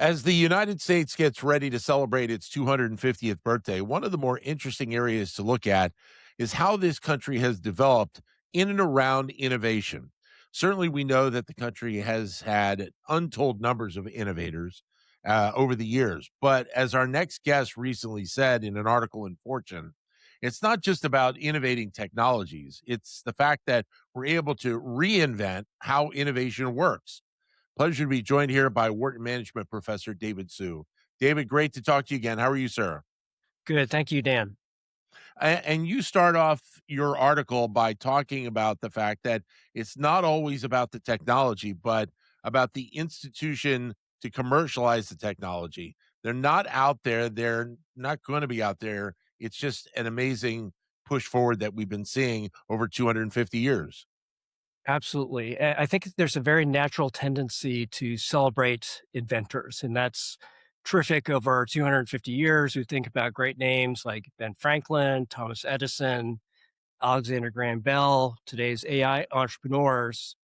As the United States gets ready to celebrate its 250th birthday, one of the more interesting areas to look at is how this country has developed in and around innovation. Certainly, we know that the country has had untold numbers of innovators over the years. But as our next guest recently said in an article in Fortune, it's not just about innovating technologies, it's the fact that we're able to reinvent how innovation works. Pleasure to be joined here by Wharton Management Professor David Sue. David, great to talk to you again. How are you, sir? Good. Thank you, Dan. And you start off your article by talking about the fact that it's not always about the technology, but about the institution to commercialize the technology. They're not out there. They're not going to be out there. It's just an amazing push forward that we've been seeing over 250 years. Absolutely. I think there's a very natural tendency to celebrate inventors, and that's terrific over 250 years. We think about great names like Ben Franklin, Thomas Edison, Alexander Graham Bell, today's AI entrepreneurs.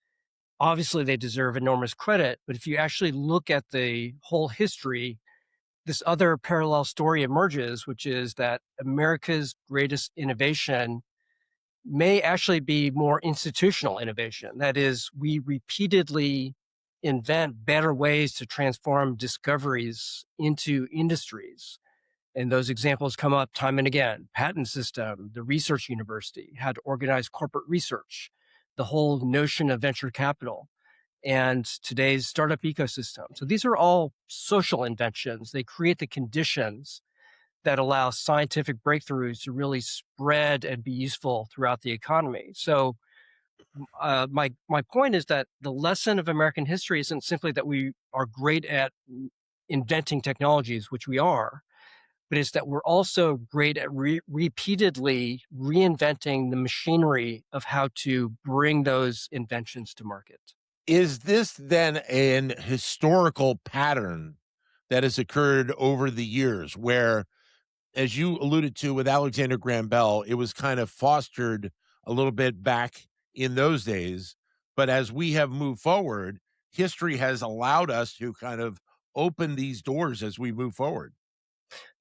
Obviously, they deserve enormous credit, but if you actually look at the whole history, this other parallel story emerges, which is that America's greatest innovation may actually be more institutional innovation. That is, we repeatedly invent better ways to transform discoveries into industries. And those examples come up time and again. Patent system, the research university, how to organize corporate research, the whole notion of venture capital, and today's startup ecosystem. So these are all social inventions. They create the conditions that allow scientific breakthroughs to really spread and be useful throughout the economy. So, my point is that the lesson of American history isn't simply that we are great at inventing technologies, which we are, but it's that we're also great at repeatedly reinventing the machinery of how to bring those inventions to market. Is this then an historical pattern that has occurred over the years where, as you alluded to with Alexander Graham Bell, it was kind of fostered a little bit back in those days. But as we have moved forward, history has allowed us to kind of open these doors as we move forward.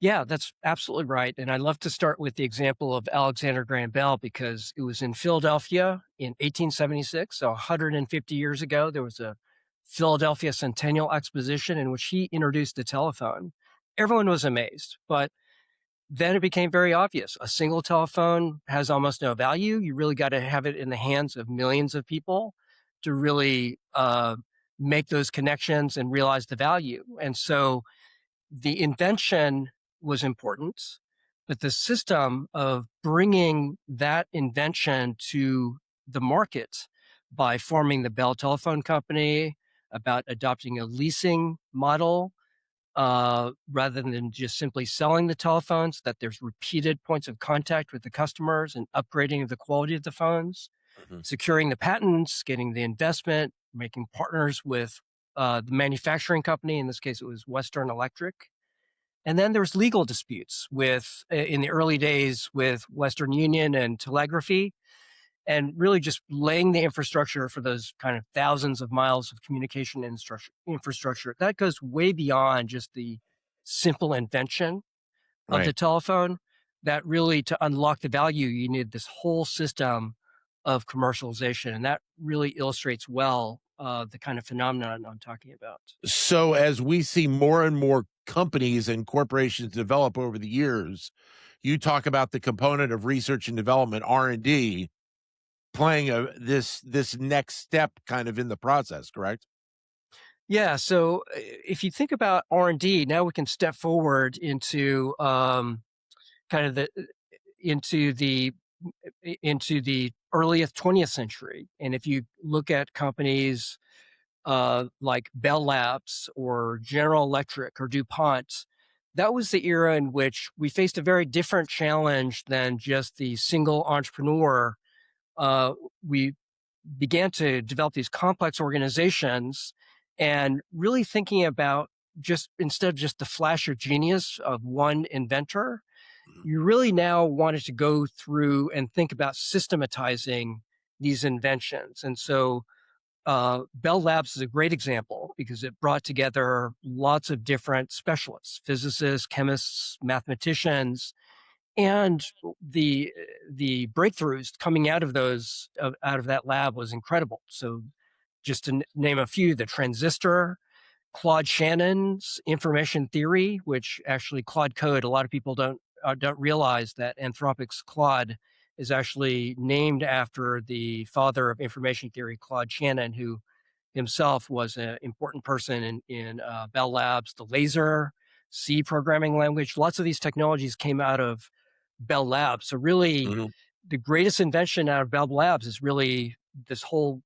Yeah, that's absolutely right. And I love to start with the example of Alexander Graham Bell because it was in Philadelphia in 1876. So 150 years ago, there was a Philadelphia Centennial Exposition in which he introduced the telephone. Everyone was amazed, but then it became very obvious. A single telephone has almost no value. You really got to have it in the hands of millions of people to really make those connections and realize the value. And so the invention was important, but the system of bringing that invention to the market by forming the Bell Telephone Company, about adopting a leasing model rather than just simply selling the telephones, that there's repeated points of contact with the customers and upgrading of the quality of the phones, Mhm. securing the patents, getting the investment, making partners with the manufacturing company. In this case, it was Western Electric. And then there's legal disputes in the early days with Western Union and telegraphy, and really just laying the infrastructure for those kind of thousands of miles of communication infrastructure. That goes way beyond just the simple invention of the Right. telephone. That really, to unlock the value, you need this whole system of commercialization. And that really illustrates well the kind of phenomenon I'm talking about. So as we see more and more companies and corporations develop over the years, you talk about the component of research and development, R&D, playing this next step kind of in the process, correct? Yeah. So if you think about R&D, now we can step forward into kind of the into the into the earliest 20th century. And if you look at companies like Bell Labs or General Electric or DuPont, that was the era in which we faced a very different challenge than just the single entrepreneur. Uh, we began to develop these complex organizations and really thinking about, just instead of just the flash of genius of one inventor, Mhm. you really now wanted to go through and think about systematizing these inventions. And so Bell Labs is a great example because it brought together lots of different specialists, physicists, chemists, mathematicians, and the the breakthroughs coming out of out of that lab was incredible. So, just to name a few, the transistor, Claude Shannon's information theory, which actually Claude Code, a lot of people don't realize that Anthropic's Claude is actually named after the father of information theory, Claude Shannon, who himself was an important person in Bell Labs. The laser, C programming language, lots of these technologies came out of Bell Labs. So really, Mhm. the greatest invention out of Bell Labs is really this whole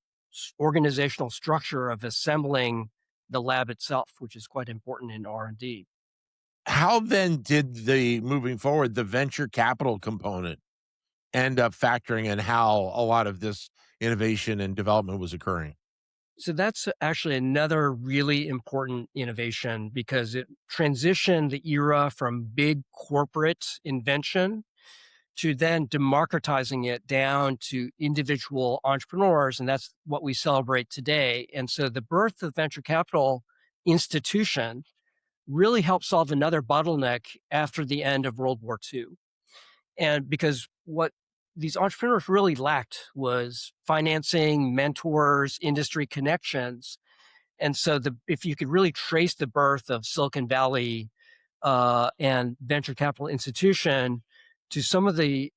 organizational structure of assembling the lab itself, which is quite important in R&D. How then did moving forward, the venture capital component end up factoring in how a lot of this innovation and development was occurring? So that's actually another really important innovation because it transitioned the era from big corporate invention to then democratizing it down to individual entrepreneurs. And that's what we celebrate today. And so the birth of venture capital institution really helped solve another bottleneck after the end of World War II. And because what these entrepreneurs really lacked was financing, mentors, industry connections. And so if you could really trace the birth of Silicon Valley and venture capital institution to some of the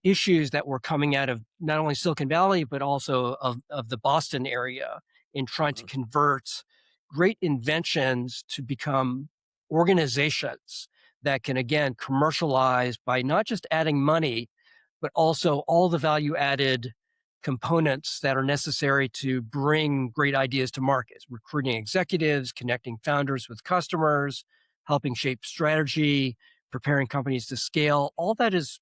issues that were coming out of not only Silicon Valley but also of the Boston area in trying to convert great inventions to become organizations that can again commercialize by not just adding money but also all the value added components that are necessary to bring great ideas to market, recruiting executives, connecting founders with customers, helping shape strategy, preparing companies to scale. All that is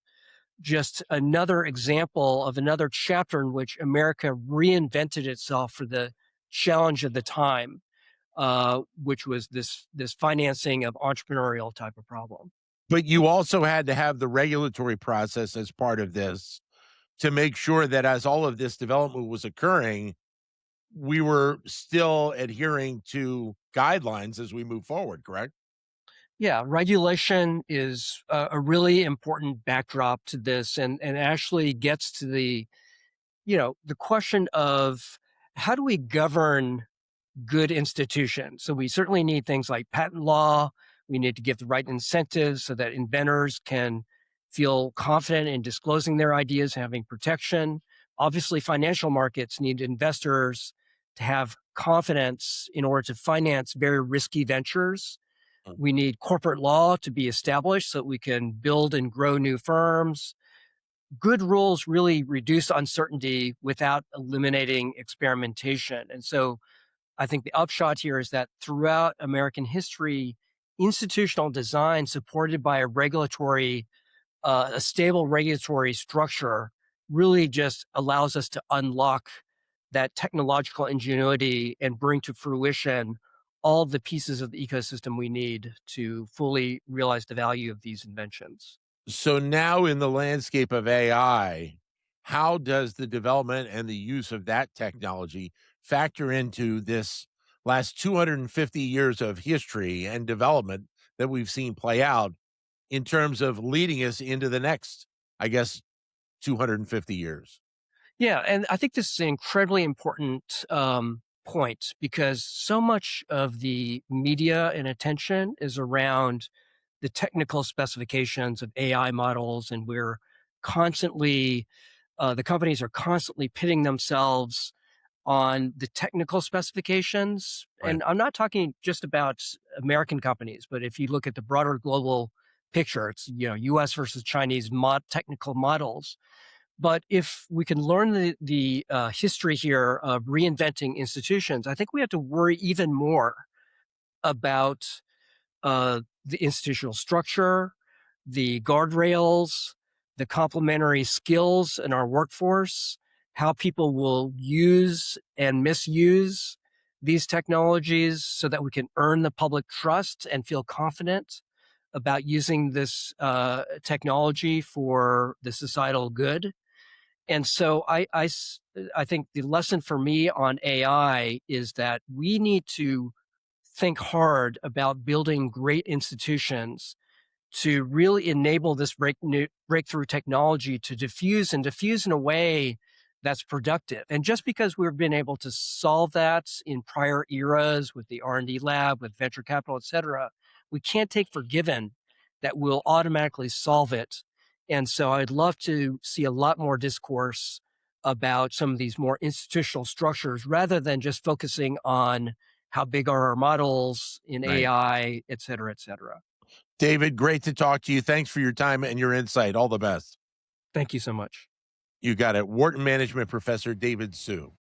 just another example of another chapter in which America reinvented itself for the challenge of the time, which was this financing of entrepreneurial type of problem. But you also had to have the regulatory process as part of this to make sure that as all of this development was occurring, we were still adhering to guidelines as we move forward, correct? Yeah, regulation is a really important backdrop to this, and actually gets to the question of how do we govern good institutions. So we certainly need things like patent law. We need to give the right incentives so that inventors can feel confident in disclosing their ideas, having protection. Obviously, financial markets need investors to have confidence in order to finance very risky ventures. Mm. We need corporate law to be established so that we can build and grow new firms. Good rules really reduce uncertainty without eliminating experimentation. And so I think the upshot here is that throughout American history, institutional design supported by a stable regulatory structure really just allows us to unlock that technological ingenuity and bring to fruition all the pieces of the ecosystem we need to fully realize the value of these inventions. So now in the landscape of AI, how does the development and the use of that technology factor into this last 250 years of history and development that we've seen play out in terms of leading us into the next, I guess, 250 years? Yeah, and I think this is an incredibly important point because so much of the media and attention is around the technical specifications of AI models, and the companies are constantly pitting themselves on the technical specifications. Right. And I'm not talking just about American companies, but if you look at the broader global picture, it's U.S. versus Chinese technical models. But if we can learn the history here of reinventing institutions, I think we have to worry even more about the institutional structure, the guardrails, the complementary skills in our workforce, how people will use and misuse these technologies so that we can earn the public trust and feel confident about using this technology for the societal good. And so I think the lesson for me on AI is that we need to think hard about building great institutions to really enable this breakthrough technology to diffuse in a way that's productive. And just because we've been able to solve that in prior eras with the R&D lab, with venture capital, et cetera, we can't take for given that we'll automatically solve it. And so I'd love to see a lot more discourse about some of these more institutional structures rather than just focusing on how big are our models in Right. AI, et cetera, et cetera. David, great to talk to you. Thanks for your time and your insight. All the best. Thank you so much. You got it. Wharton Management Professor David Sue.